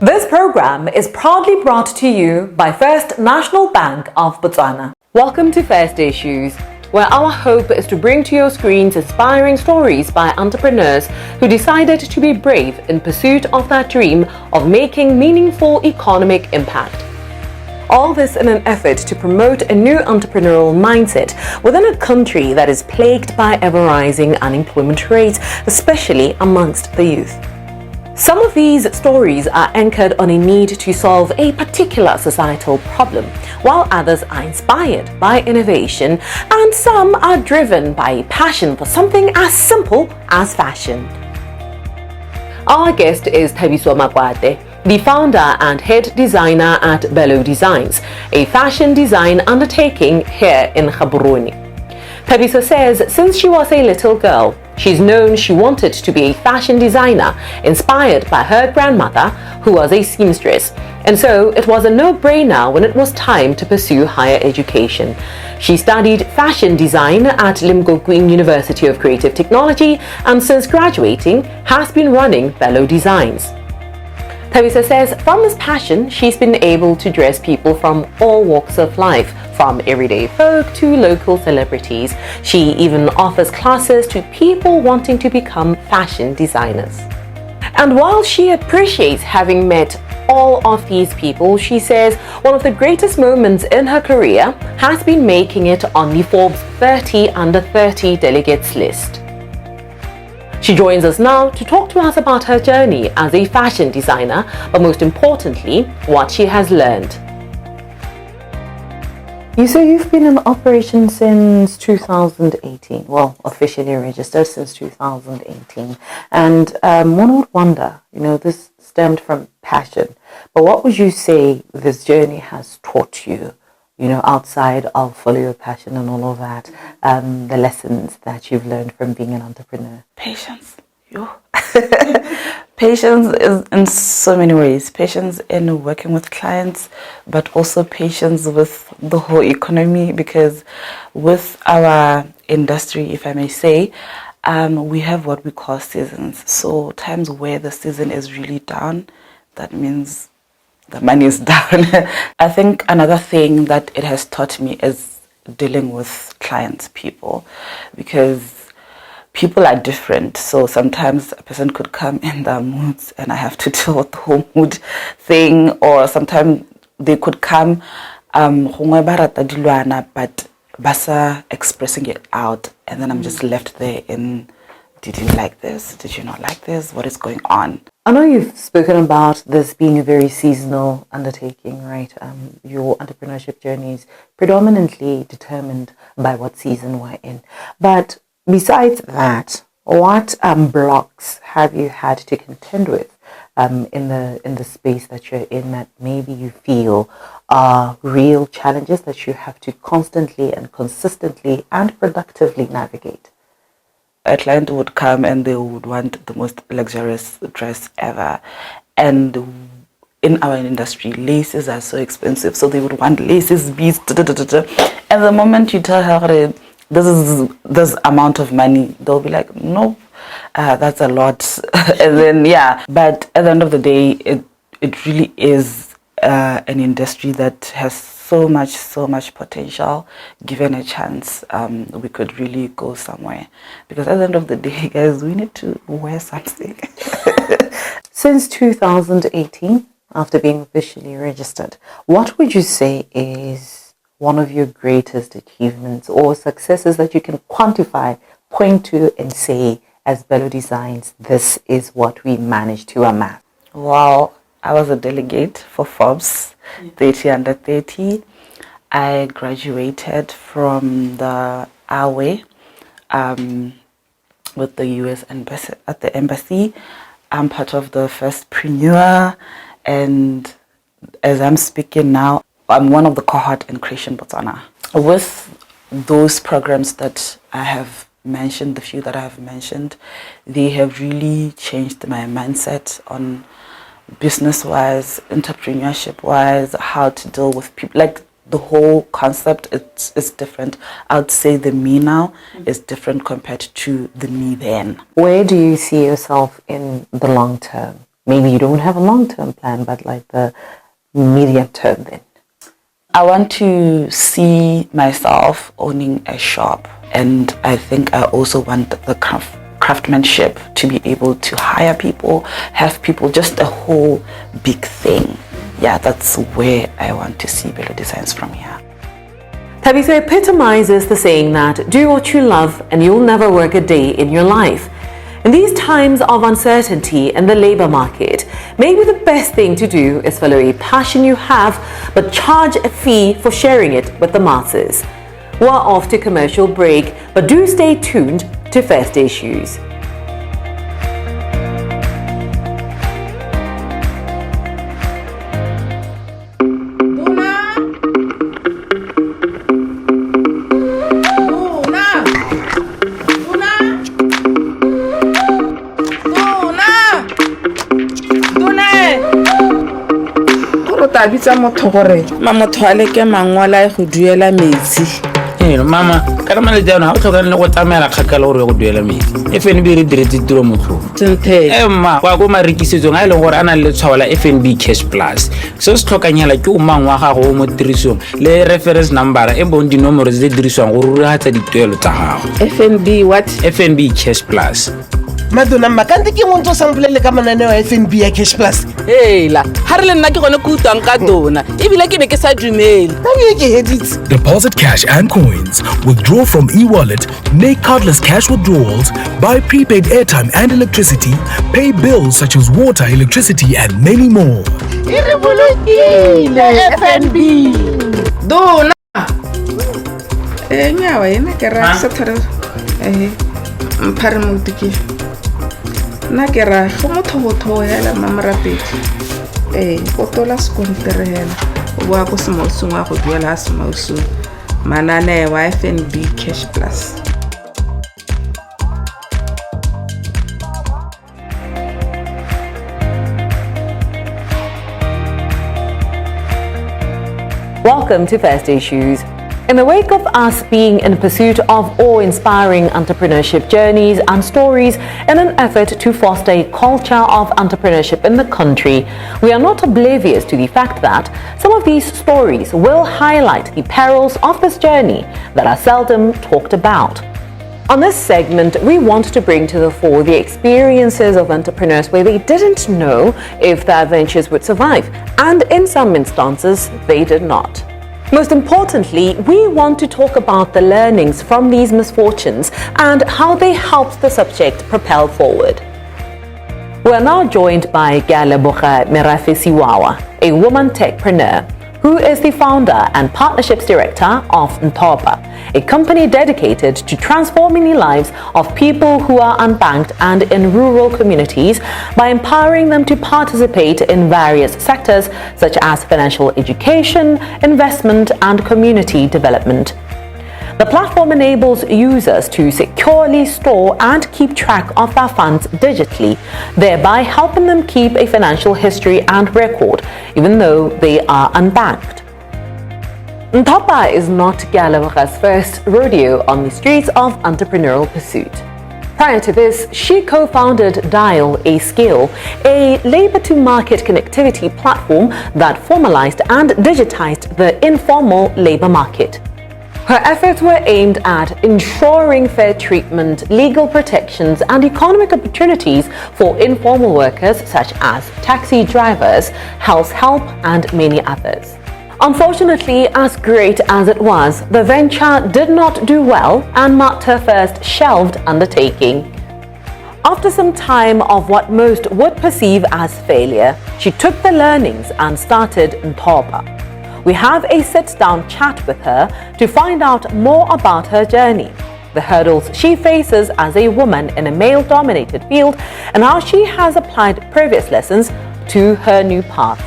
This program is proudly brought to you by First National Bank of Botswana. Welcome to First Issues, where our hope is to bring to your screens inspiring stories by entrepreneurs who decided to be brave in pursuit of that dream of making meaningful economic impact. All this in an effort to promote a new entrepreneurial mindset within a country that is plagued by ever-rising unemployment rates, especially amongst the youth. Some of these stories are anchored on a need to solve a particular societal problem, while others are inspired by innovation, and some are driven by a passion for something as simple as fashion. Our guest is Thabiso Makwate, the founder and head designer at Bello Designs, a fashion design undertaking here in Gaborone. Thabiso says since she was a little girl, she's known she wanted to be a fashion designer inspired by her grandmother, who was a seamstress, and so it was a no-brainer when it was time to pursue higher education. She studied fashion design at Limpopo University of Creative Technology and since graduating has been running Bello Designs. Thabiso says from this passion, she's been able to dress people from all walks of life, from everyday folk to local celebrities. She even offers classes to people wanting to become fashion designers. And while she appreciates having met all of these people, she says one of the greatest moments in her career has been making it on the Forbes 30 Under 30 delegates list. She joins us now to talk to us about her journey as a fashion designer, but most importantly, what she has learned. You say you've been in operation since 2018, well, officially registered since 2018. And one would wonder, this stemmed from passion, but what would you say this journey has taught you? Outside of follow your passion and all of that, the lessons that you've learned from being an entrepreneur? Patience. Patience is in so many ways. Patience in working with clients, but also patience with the whole economy, because with our industry, if I may say, we have what we call seasons. So times where the season is really down, that means the money is down. I think another thing that it has taught me is dealing with clients, people, because people are different. So sometimes a person could come in their moods and I have to deal with the whole mood thing, or sometimes they could come but basa expressing it out, and then I'm just left there in, did you like this? Did you not like this? What is going on? I know you've spoken about this being a very seasonal undertaking, right? Your entrepreneurship journey is predominantly determined by what season we're in. But besides that, what blocks have you had to contend with in the space that you're in that maybe you feel are real challenges that you have to constantly and consistently and productively navigate? A client would come and they would want the most luxurious dress ever, and in our industry laces are so expensive, so they would want laces, beads, and the moment you tell her this is this amount of money, they'll be like, no, that's a lot. And then but at the end of the day, it really is an industry that has so much potential. Given a chance, we could really go somewhere, because at the end of the day, guys, we need to wear something. Since 2018, after being officially registered, what would you say is one of your greatest achievements or successes that you can quantify, point to and say, as Bello Designs, this is what we managed to amass? Wow, I was a delegate for Forbes 30 Under 30. I graduated from the Airway with the US embassy. At the embassy, I'm part of the first preneur, and as I'm speaking now, I'm one of the cohort in Creation Botswana. With those programs that I have mentioned, the few that I have mentioned, they have really changed my mindset on business-wise, entrepreneurship-wise, how to deal with people. Like the whole concept is different. I would say the me now is different compared to the me then. Where do you see yourself in the long term? Maybe you don't have a long-term plan, but like the medium term then? I want to see myself owning a shop, and I think I also want the craftsmanship to be able to hire people, have people, just a whole big thing. Yeah, that's where I want to see Bello Designs from here. Thabiso epitomizes the saying that do what you love and you'll never work a day in your life. In these times of uncertainty in the labor market, maybe the best thing to do is follow a passion you have, but charge a fee for sharing it with the masses. We're off to commercial break, but do stay tuned to First Issues. Bitsa motho gore motho a leke mangwala go duela metsi. Mama ka re male jana ga o tlhoka le go tsamela kgakala gore go duela metsi. FNB re diretse tiro motho. Emma kwa go marekisetsong a ile gore ana le tshwala FNB Cash Plus. So se tlhokanyela ke o mangwa ga go mo tirisong le reference number e bong dinomoro tse diriswang go ruragatsa dituelo tsa gago. FNB what? FNB Cash Plus. Madonna makante ke mo ntse samplele ka mananeo a FNB ya Cash Plus. La ha re le nna ke gone go utang ka dona ebile ke ne ke sa dumele. Deposit cash and coins, withdraw from e-wallet, make cardless cash withdrawals, buy prepaid airtime and electricity, pay bills such as water, electricity and many more. FNB. Dona. Nyawa ena ke ra sa thare. Mpare mo tiki. Na ke ra go motho hela mamarapedi. O tola skontere hela. O bua go semosong wa go duela semosong. Manane wa FNB Cash Plus. Welcome to First Issues. In the wake of us being in pursuit of awe-inspiring entrepreneurship journeys and stories in an effort to foster a culture of entrepreneurship in the country, we are not oblivious to the fact that some of these stories will highlight the perils of this journey that are seldom talked about. On this segment, we want to bring to the fore the experiences of entrepreneurs where they didn't know if their ventures would survive, and in some instances, they did not. Most importantly, we want to talk about the learnings from these misfortunes and how they helped the subject propel forward. We are now joined by Galeboga Merafesiwawa, a woman techpreneur, who is the founder and partnerships director of Nthoppa, a company dedicated to transforming the lives of people who are unbanked and in rural communities by empowering them to participate in various sectors such as financial education, investment, and community development. The platform enables users to securely store and keep track of their funds digitally, thereby helping them keep a financial history and record, even though they are unbanked. Nthoppa is not Galeboga's first rodeo on the streets of entrepreneurial pursuit. Prior to this, she co-founded Dial A Skill, a labor-to-market connectivity platform that formalized and digitized the informal labor market. Her efforts were aimed at ensuring fair treatment, legal protections, and economic opportunities for informal workers such as taxi drivers, house help, and many others. Unfortunately, as great as it was, the venture did not do well and marked her first shelved undertaking. After some time of what most would perceive as failure, she took the learnings and started Nthoppa. We have a sit-down chat with her to find out more about her journey, the hurdles she faces as a woman in a male-dominated field, and how she has applied previous lessons to her new path.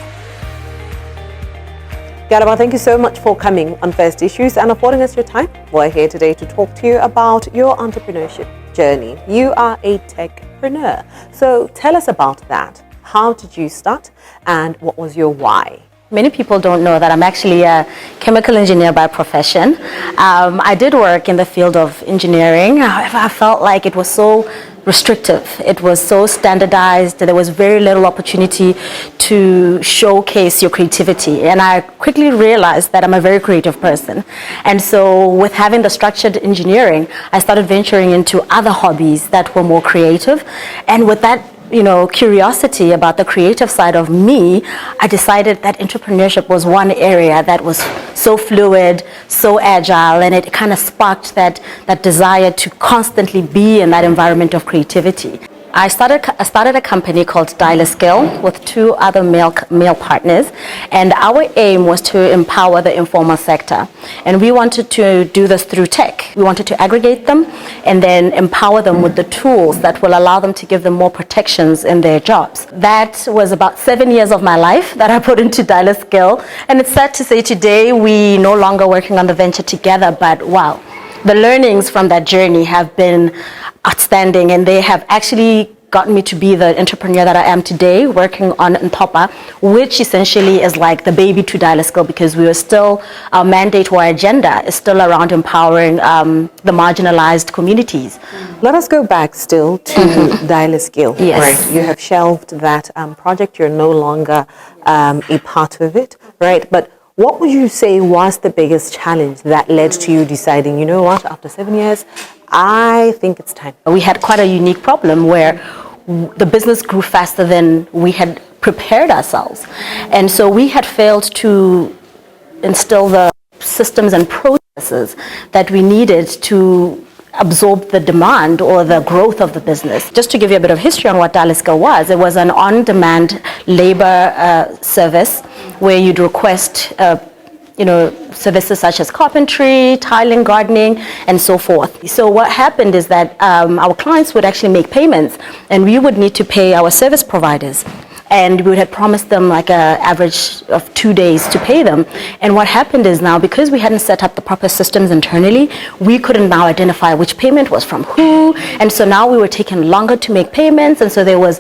Galeba, thank you so much for coming on First Issues and affording us your time. We're here today to talk to you about your entrepreneurship journey. You are a techpreneur, so tell us about that. How did you start and what was your why? Many people don't know that I'm actually a chemical engineer by profession. I did work in the field of engineering. However, I felt like it was so restrictive. It was so standardized. There was very little opportunity to showcase your creativity. And I quickly realized that I'm a very creative person. And so with having the structured engineering, I started venturing into other hobbies that were more creative. And with that, curiosity about the creative side of me, I decided that entrepreneurship was one area that was so fluid, so agile, and it kind of sparked that desire to constantly be in that environment of creativity. I started a company called Dialer Skill with 2 other male partners, and our aim was to empower the informal sector. And we wanted to do this through tech. We wanted to aggregate them and then empower them with the tools that will allow them to give them more protections in their jobs. That was about 7 years of my life that I put into Dialer Skill. And it's sad to say today we no longer working on the venture together, but wow. The learnings from that journey have been outstanding, and they have actually gotten me to be the entrepreneur that I am today, working on Nthoppa, which essentially is like the baby to Dialer Skill, because we are still, our mandate or our agenda is still around empowering the marginalized communities. Let us go back still to Dialer Skill. Yes. Right. You have shelved that project. You're no longer a part of it, right? But what would you say was the biggest challenge that led to you deciding, you know what, after 7 years, I think it's time? We had quite a unique problem where the business grew faster than we had prepared ourselves. And so we had failed to instill the systems and processes that we needed to absorb the demand or the growth of the business. Just to give you a bit of history on what Dialer Skill was, it was an on-demand labor service where you'd request services such as carpentry, tiling, gardening, and so forth. So what happened is that our clients would actually make payments, and we would need to pay our service providers. And we had promised them like an average of 2 days to pay them. And what happened is now, because we hadn't set up the proper systems internally, we couldn't now identify which payment was from who. And so now we were taking longer to make payments. And so there was,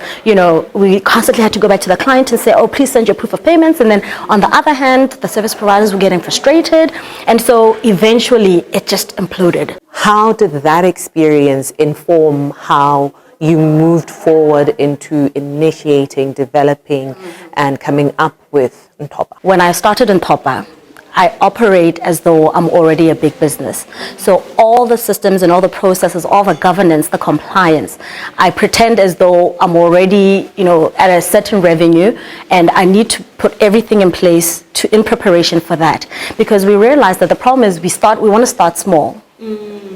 we constantly had to go back to the client and say, oh, please send your proof of payments. And then on the other hand, the service providers were getting frustrated. And so eventually it just imploded. How did that experience inform how you moved forward into initiating, developing, and coming up with Nthoppa? When I started Nthoppa, I operate as though I'm already a big business. So all the systems and all the processes, all the governance, the compliance, I pretend as though I'm already, at a certain revenue, and I need to put everything in place in preparation for that. Because we realize that the problem is we want to start small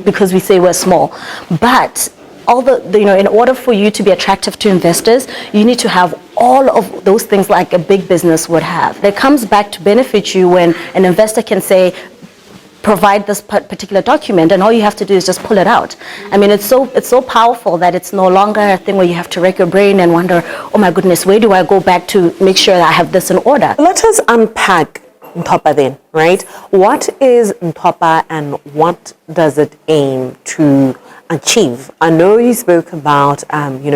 because we say we're small, but in order for you to be attractive to investors, you need to have all of those things like a big business would have. That comes back to benefit you when an investor can say, provide this particular document, and all you have to do is just pull it out. I mean, it's so powerful that it's no longer a thing where you have to rack your brain and wonder, oh my goodness, where do I go back to make sure that I have this in order? Let us unpack Nthoppa then, right? What is Nthoppa and what does it aim to achieve? I know you spoke about,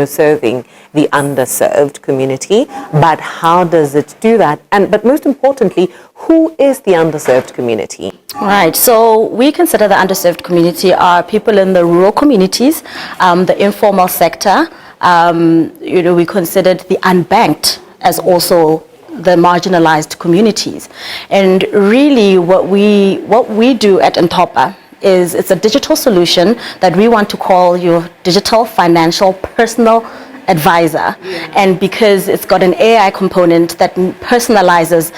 serving the underserved community, but how does it do that? But most importantly, who is the underserved community? Right. So we consider the underserved community are people in the rural communities, the informal sector. We considered the unbanked as also the marginalized communities. And really what we do at Nthoppa is it's a digital solution that we want to call your digital financial personal advisor. And because it's got an AI component that personalizes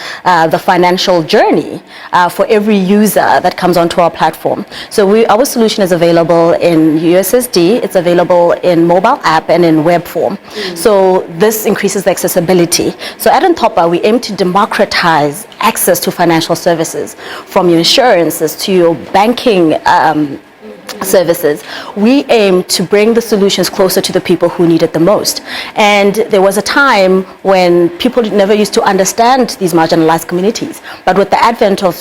the financial journey for every user that comes onto our platform. So our solution is available in USSD, it's available in mobile app and in web form. So this increases the accessibility. So at Nthoppa, we aim to democratize access to financial services, from your insurances to your banking services. We aim to bring the solutions closer to the people who need it the most. And there was a time when people never used to understand these marginalized communities. But with the advent of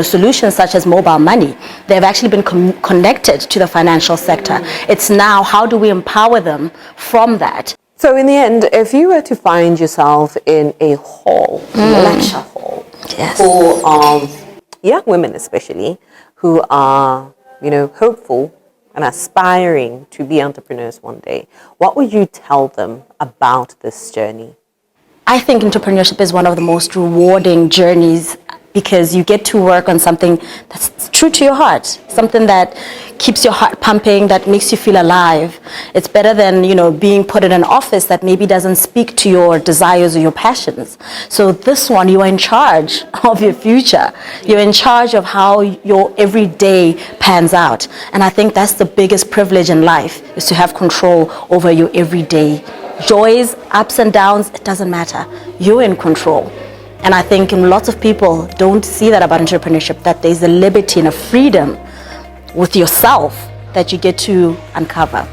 solutions such as mobile money, they've actually been connected to the financial sector. It's now, how do we empower them from that? So in the end, if you were to find yourself in a hall, a lecture hall, full of young women especially, who are hopeful and aspiring to be entrepreneurs one day, what would you tell them about this journey? I think entrepreneurship is one of the most rewarding journeys because you get to work on something that's true to your heart, something that keeps your heart pumping, that makes you feel alive. It's better than, being put in an office that maybe doesn't speak to your desires or your passions. So this one, you are in charge of your future. You're in charge of how your everyday pans out. And I think that's the biggest privilege in life, is to have control over your everyday. Joys, ups and downs, it doesn't matter. You're in control. And I think lots of people don't see that about entrepreneurship, that there's a liberty and a freedom with yourself that you get to uncover.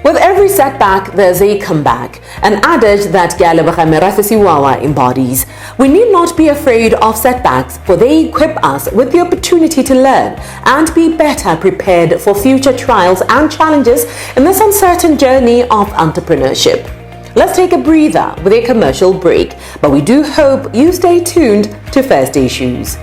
With every setback, there's a comeback, an adage that Siwawa embodies. We need not be afraid of setbacks, for they equip us with the opportunity to learn and be better prepared for future trials and challenges in this uncertain journey of entrepreneurship. Let's take a breather with a commercial break, but we do hope you stay tuned to First Issues.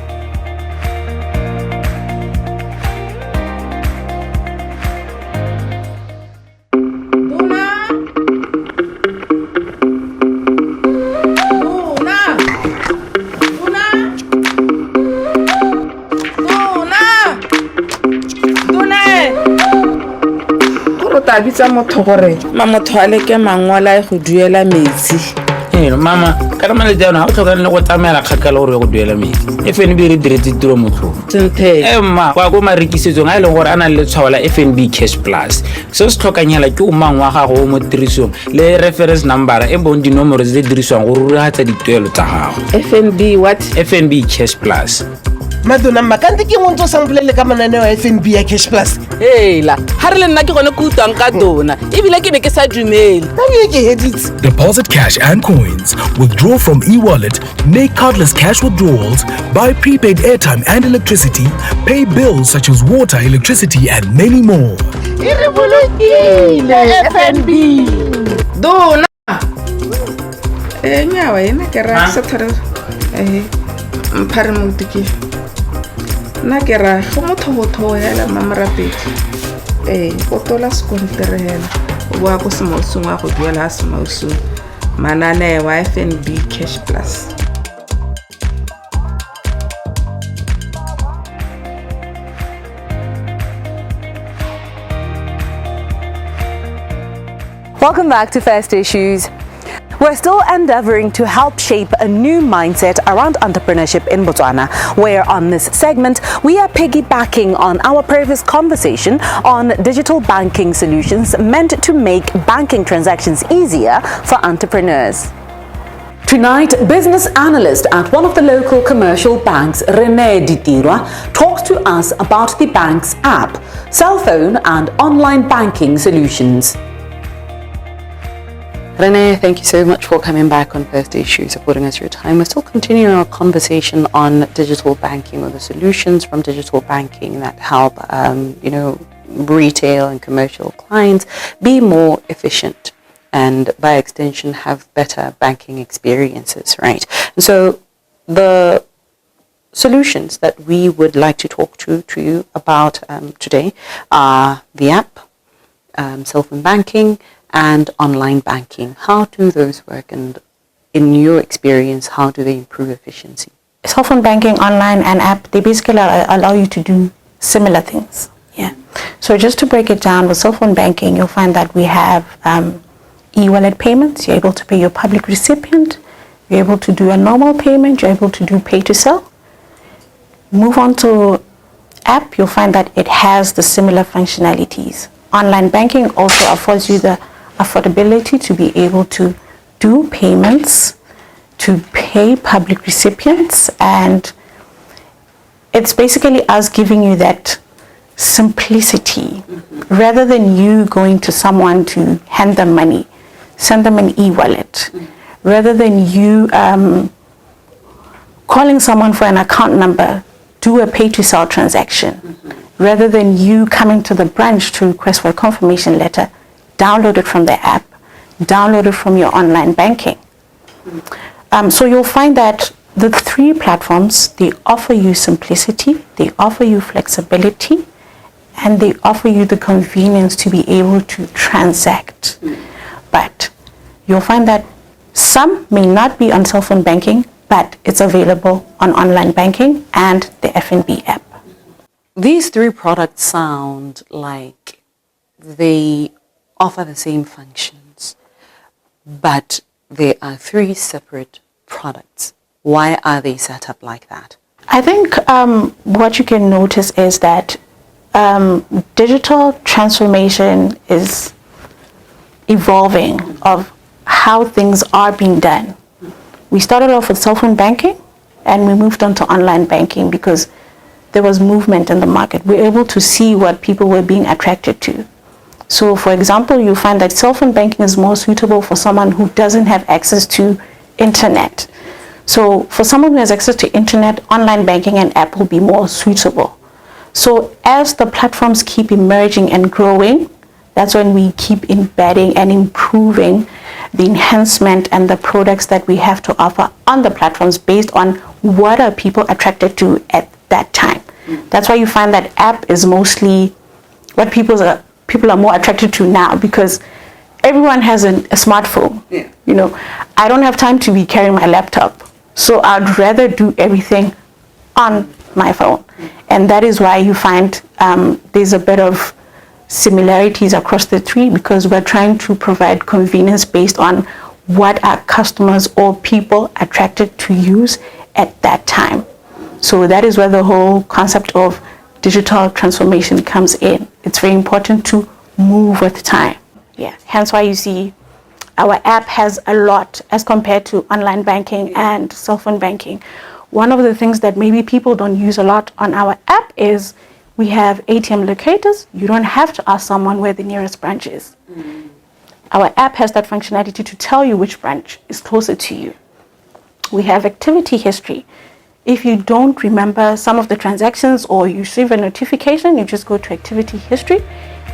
bitsa motho gore motho a leke mangwala go duela metsi. Mama, ka re maledi ana ha o tlhoka le go tsamela kgakala gore go duela metsi. FNB re diretse tiro motlho. Ma kwa go marekisetsong a ile gore ana le tshwao la FNB Cash Plus. Se se tlhokanyela ke o mang wa gago mo tirisong le reference number e bong dinomoro tse diriswang go ruragatsa dituelo tsa gago. FNB what? FNB Cash Plus. Madonna makante ke motho sa mpolele ka mananeo a FNB ya Cash Plus. La ha re le nna ke gone go utwang ka dona ebile ke ne ke sa dumele. Deposit cash and coins, withdraw from e-wallet, make cardless cash withdrawals, buy prepaid airtime and electricity, pay bills such as water, electricity and many more. FNB. Dona. Nyawa ena ke ra sa thare mpare motiki. Na ke ra go motho hela mamrapedi go tola skontere hela o bua go semosong wa go duela semosong manane wa FNB Cash Plus. Welcome back to First Issues. We're still endeavoring to help shape a new mindset around entrepreneurship in Botswana, where on this segment, we are piggybacking on our previous conversation on digital banking solutions meant to make banking transactions easier for entrepreneurs. Tonight, business analyst at one of the local commercial banks, Renee Ditirwa, talks to us about the bank's app, cell phone and online banking solutions. Renee, thank you so much for coming back on First Issues, affording us your time. We're still continuing our conversation on digital banking, or the solutions from digital banking that help, retail and commercial clients be more efficient and by extension have better banking experiences, right? And so the solutions that we would like to talk to you about today are the app, cell phone banking, and online banking. How do those work, and in your experience, how do they improve efficiency? Cell phone banking, online and app, they basically allow you to do similar things. Yeah. So just to break it down, with cell phone banking, you'll find that we have e-wallet payments. You're able to pay your public recipient. You're able to do a normal payment. You're able to do pay to sell. Move on to app, you'll find that it has the similar functionalities. Online banking also affords you the affordability to be able to do payments, to pay public recipients, and it's basically us giving you that simplicity. Rather than you going to someone to hand them money, send them an e-wallet. Rather than you calling someone for an account number, do a pay to sell transaction. Rather than you coming to the branch to request for a confirmation letter, download it from the app, download it from your online banking. So you'll find that the three platforms, they offer you simplicity, they offer you flexibility, and they offer you the convenience to be able to transact. But you'll find that some may not be on cell phone banking, but it's available on online banking and the FNB app. These three products sound like they offer the same functions, but they are three separate products. Why are they set up like that? I think what you can notice is that digital transformation is evolving of how things are being done. We started off with cell phone banking and we moved on to online banking because there was movement in the market. We're able to see what people were being attracted to. So for example, you find that cell phone banking is more suitable for someone who doesn't have access to internet. So for someone who has access to internet, online banking and app will be more suitable. So as the platforms keep emerging and growing, that's when we keep embedding and improving the enhancement and the products that we have to offer on the platforms based on what are people attracted to at that time. That's why you find that app is mostly what people are more attracted to now, because everyone has a smartphone. Yeah. You know, I don't have time to be carrying my laptop, so I'd rather do everything on my phone. And that is why you find there's a bit of similarities across the three, because we're trying to provide convenience based on what are customers or people attracted to use at that time. So that is where the whole concept of digital transformation comes in. It's very important to move with time. Yeah, hence why you see our app has a lot as compared to online banking and cell phone banking. One of the things that maybe people don't use a lot on our app is we have ATM locators. You don't have to ask someone where the nearest branch is. Our app has that functionality to tell you which branch is closer to you. We have activity history. If you don't remember some of the transactions or you receive a notification, you just go to activity history.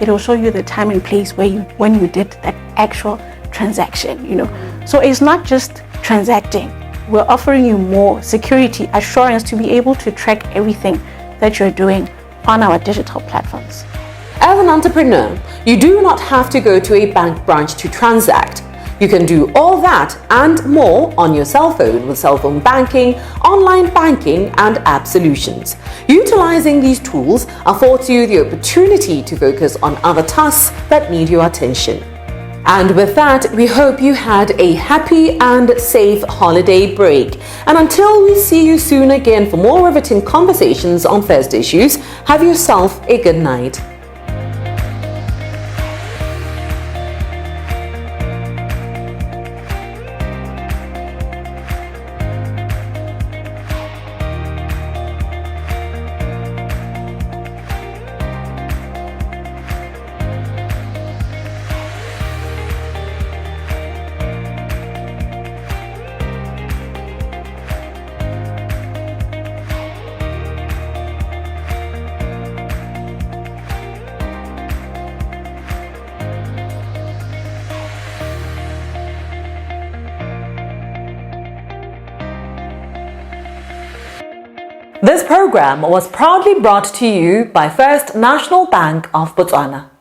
It will show you the time and place when you did that actual transaction, you know. So it's not just transacting. We're offering you more security, assurance to be able to track everything that you're doing on our digital platforms. As an entrepreneur, you do not have to go to a bank branch to transact. You can do all that and more on your cell phone with cell phone banking, online banking and app solutions. Utilizing these tools affords you the opportunity to focus on other tasks that need your attention. And with that, we hope you had a happy and safe holiday break. And until we see you soon again for more riveting conversations on First Issues, have yourself a good night. This program was proudly brought to you by First National Bank of Botswana.